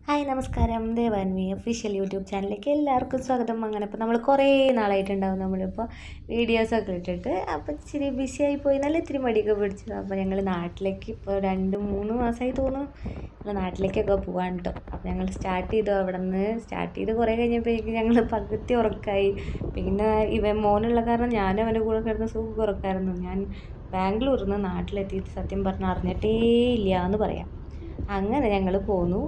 Hi നമസ്കാരം, ദേവാൻമി official YouTube ചാനലിലേക്ക് എല്ലാവർക്കും സ്വാഗതം. അങ്ങനെ ഇപ്പോൾ നമ്മൾ കുറേ നാളായിട്ടുണ്ടാവും നമ്മളിപ്പോൾ വീഡിയോസൊക്കെ ഇട്ടിട്ട്. അപ്പോൾ ഇച്ചിരി ബിസി ആയിപ്പോയി, നല്ല ഇത്തിരി മടിയൊക്കെ പിടിച്ചു. അപ്പോൾ ഞങ്ങൾ നാട്ടിലേക്ക് ഇപ്പോൾ 2-3 മാസമായി തോന്നുന്നു ഞങ്ങൾ നാട്ടിലേക്കൊക്കെ പോകാൻ കേട്ടോ. അപ്പോൾ ഞങ്ങൾ സ്റ്റാർട്ട് ചെയ്തു. അവിടെ നിന്ന് സ്റ്റാർട്ട് ചെയ്ത് കുറേ കഴിഞ്ഞപ്പോഴേക്കും ഞങ്ങൾ പകുതി ഉറക്കമായി. പിന്നെ മോനുള്ള കാരണം ഞാനും അവൻ്റെ കൂടെ കിടന്ന് സുഖം ഉറക്കായിരുന്നു. ഞാൻ ബാംഗ്ലൂരിൽ നിന്ന് നാട്ടിലെത്തിയിട്ട് സത്യം പറഞ്ഞാൽ അറിഞ്ഞിട്ടേ ഇല്ല എന്ന് പറയാം. അങ്ങനെ ഞങ്ങൾ പോന്നു.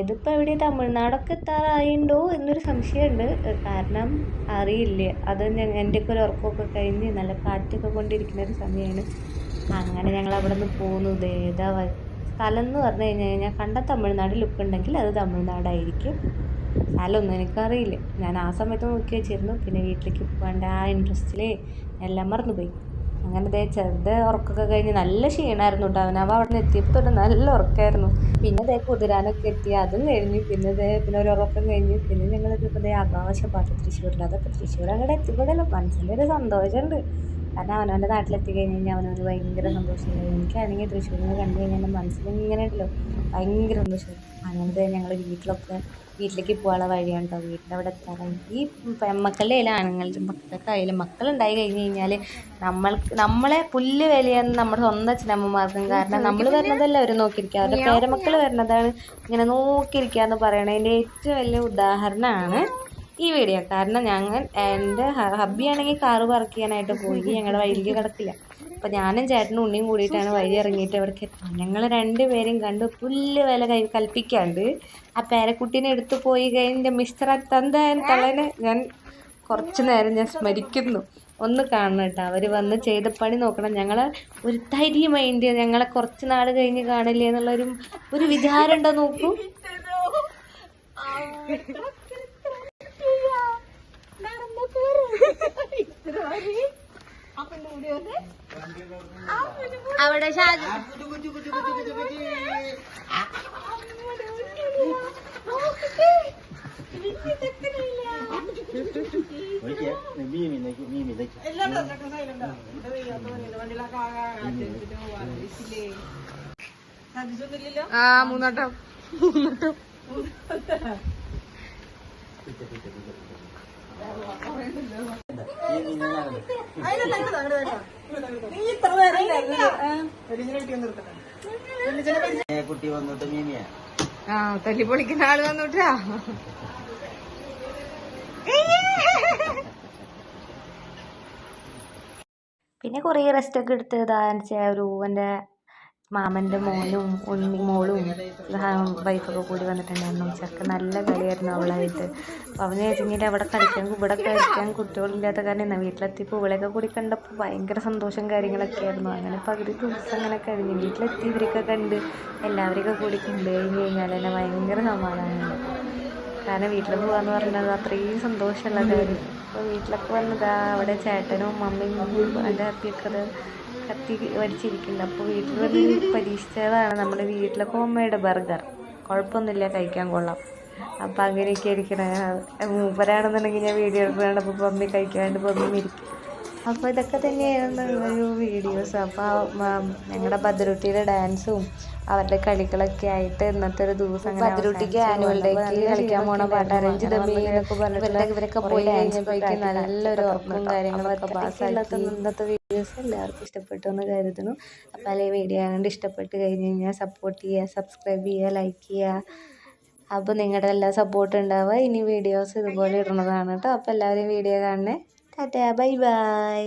ഇതിപ്പോൾ എവിടെ തമിഴ്നാടൊക്കെ എത്താറായിട്ടുണ്ടോ എന്നൊരു സംശയമുണ്ട്. കാരണം അറിയില്ല. അത് എൻ്റെയൊക്കെ ഒരു ഉറക്കമൊക്കെ കഴിഞ്ഞ് നല്ല കാറ്റൊക്കെ കൊണ്ടിരിക്കുന്ന ഒരു സമയമാണ്. അങ്ങനെ ഞങ്ങൾ അവിടെ നിന്ന് പോന്നു. ഏതാ സ്ഥലം എന്ന് പറഞ്ഞു കഴിഞ്ഞാൽ കണ്ട തമിഴ്നാട് ലുക്ക് ഉണ്ടെങ്കിൽ അത് തമിഴ്നാടായിരിക്കും. സ്ഥലമൊന്നും എനിക്കറിയില്ല. ഞാൻ ആ സമയത്ത് നോക്കി വെച്ചിരുന്നു. പിന്നെ വീട്ടിലേക്ക് പോകേണ്ട ആ ഇൻട്രസ്റ്റിൽ എല്ലാം മറന്നുപോയി. അങ്ങനെ ചെറുത് ഉറക്കമൊക്കെ കഴിഞ്ഞ് നല്ല ക്ഷീണമായിരുന്നു കേട്ടോ. അവനവ അവിടെ നിന്ന് എത്തിയപ്പോൾ നല്ല ഉറക്കമായിരുന്നു. പിന്നെ കുതിരാനൊക്കെ എത്തി, അതും കഴിഞ്ഞു. പിന്നെ ഒരു ഉറക്കം കഴിഞ്ഞ് പിന്നെ ഞങ്ങളിപ്പോൾ ആകാശപാട്ട് തൃശ്ശൂരിൽ. അതൊക്കെ തൃശ്ശൂർ അങ്ങോട്ട് എത്തിയപ്പോഴല്ല മനസ്സിലൊരു സന്തോഷമുണ്ട്. കാരണം അവനവൻ്റെ നാട്ടിലെത്തി കഴിഞ്ഞ് കഴിഞ്ഞാൽ അവനവന് ഭയങ്കര സന്തോഷമുണ്ട്. എനിക്കാണെങ്കിൽ തൃശ്ശൂരിൽ നിന്ന് കണ്ടു കഴിഞ്ഞാൽ മനസ്സിലിങ്ങനെ ഉണ്ടല്ലോ ഭയങ്കര സന്തോഷമാണ്. അങ്ങനത്തെ ഞങ്ങൾ വീട്ടിലേക്ക് പോകാനുള്ള വഴിയാണ് കേട്ടോ. വീട്ടിൻ്റെ അവിടെ എത്താറായി. ഈ പെൺമക്കളുടെ ആയാലും ആണുങ്ങളുടെ മക്കൾക്ക് ആയാലും മക്കളുണ്ടായി കഴിഞ്ഞ് കഴിഞ്ഞാൽ നമ്മളെ പുല്ല് വിലയെന്ന് നമ്മുടെ സ്വന്തം അച്ഛനമ്മമാർക്കും. കാരണം നമ്മൾ വരുന്നതല്ല അവർ നോക്കിയിരിക്കുക, അവരുടെ പേരമക്കൾ വരുന്നതാണ് ഇങ്ങനെ നോക്കിയിരിക്കുക എന്ന് പറയണതിൻ്റെ ഏറ്റവും വലിയ ഉദാഹരണമാണ് ഈ വീഡിയോ. കാരണം എൻ്റെ ഹബ്ബിയാണെങ്കിൽ കാറ് പാർക്ക് ചെയ്യാനായിട്ട് പോയി ഞങ്ങളുടെ വഴിയിലേക്ക് കിടക്കില്ല. അപ്പോൾ ഞാനും ചേട്ടനും ഉണ്ണിയും കൂടിയിട്ടാണ് വഴി ഇറങ്ങിയിട്ട് അവിടേക്ക് എത്താം. ഞങ്ങൾ രണ്ടുപേരും കണ്ട് പുല്ല് വില കൽപ്പിക്കാണ്ട് ആ പേരക്കുട്ടീനെ എടുത്തു പോയി കഴിഞ്ഞ മിസ്റ്റർ തള്ളനെ ഞാൻ കുറച്ച് നേരം ഞാൻ സ്മരിക്കുന്നു. ഒന്ന് കാണണം കേട്ടോ. അവർ വന്ന് ചെയ്ത പണി നോക്കണം. ഞങ്ങളെ ഒരു തരി മൈൻഡ് ഞങ്ങളെ കുറച്ച് നാൾ കഴിഞ്ഞ് കാണില്ലേ എന്നുള്ളൊരു വിചാരം ഉണ്ടോ നോക്കൂ. അവിടെ മൂന്നോട്ടം കുട്ടി വന്നിട്ട് മീമിയ തല്ലി പൊളിക്കുന്ന ആള് വന്നിട്ടാ. പിന്നെ കുറേ റെസ്റ്റൊക്കെ എടുത്ത് എൻ്റെ മാമൻ്റെ മോനും മോളും വൈഫൊക്കെ കൂടി വന്നിട്ടുണ്ടായിരുന്നു. ചെക്ക നല്ല കളിയായിരുന്നു അവളായിട്ട്. അപ്പോൾ അവന് വെച്ചിട്ട് അവിടെ ഇവിടെ കളിക്കാൻ കുട്ടികളില്ലാത്ത കാരണം വീട്ടിലെത്തിയപ്പോൾ ഇവളെയൊക്കെ കൂടി കണ്ടപ്പോൾ ഭയങ്കര സന്തോഷം കാര്യങ്ങളൊക്കെ ആയിരുന്നു. അങ്ങനെ പകുതി ദിവസം അങ്ങനെ കഴിഞ്ഞ് വീട്ടിലെത്തി ഇവരൊക്കെ കണ്ട് എല്ലാവരെയൊക്കെ കൂടി കണ്ടു കഴിഞ്ഞ് കഴിഞ്ഞാൽ തന്നെ ഭയങ്കര സമാധാനമുണ്ട്. കാരണം വീട്ടിൽ പോകാമെന്ന് പറഞ്ഞത് അത്രയും സന്തോഷമുള്ള കാര്യം. അപ്പോൾ വീട്ടിലൊക്കെ വന്നതാ അവിടെ ചേട്ടനും മമ്മിയും എൻ്റെ അപ്പിയൊക്കെ അത് കത്തി വലിച്ചിരിക്കുന്നുണ്ട്. അപ്പോൾ വീട്ടിൽ വന്ന് പരീക്ഷിച്ചതാണ് നമ്മുടെ വീട്ടിലൊക്കെ അമ്മയുടെ ബർഗർ. കുഴപ്പമൊന്നുമില്ല, കഴിക്കാൻ കൊള്ളാം. അപ്പം അങ്ങനെയൊക്കെ ഇരിക്കണേ. മൂപ്പരാണെന്നുണ്ടെങ്കിൽ ഞാൻ വീഡിയോ എടുക്കുകയാണ്. അപ്പോൾ മമ്മി കഴിക്കാണ്ട് മമ്മി ഇരിക്കും. അപ്പോൾ ഇതൊക്കെ തന്നെയായിരുന്നു ഒരു വീഡിയോസ്. അപ്പോൾ ഞങ്ങളുടെ ബദ്രൂട്ടിയുടെ ഡാൻസും അവരുടെ കളികളൊക്കെ ആയിട്ട് ഇന്നത്തെ ഒരു ദിവസം ബദ്രൂട്ടിക്ക് ആനുവൽ ഡേക്ക് കളിക്കാൻ പോണ പാട്ട് അറേഞ്ച് എന്നൊക്കെ പറഞ്ഞിട്ട് ഇവരൊക്കെ പോയി കഴിഞ്ഞപ്പോഴേക്കും നല്ലൊരു ഉറപ്പും കാര്യങ്ങളൊക്കെ പാസ്സാക്കി. ഇന്നത്തെ വീഡിയോസ് എല്ലാവർക്കും ഇഷ്ടപ്പെട്ടു എന്ന് കരുതുന്നു. അപ്പോൾ അല്ലെങ്കിൽ വീഡിയോ കണ്ട് ഇഷ്ടപ്പെട്ട് കഴിഞ്ഞ് കഴിഞ്ഞാൽ സപ്പോർട്ട് ചെയ്യുക, സബ്സ്ക്രൈബ് ചെയ്യുക, ലൈക്ക് ചെയ്യുക. അപ്പോൾ നിങ്ങളുടെ എല്ലാ സപ്പോർട്ട് ഉണ്ടാവുക. ഇനി വീഡിയോസ് ഇതുപോലെ ഇടുന്നതാണ് കേട്ടോ. അപ്പോൾ എല്ലാവരും വീഡിയോ കാണണേ. Tata, bye bye.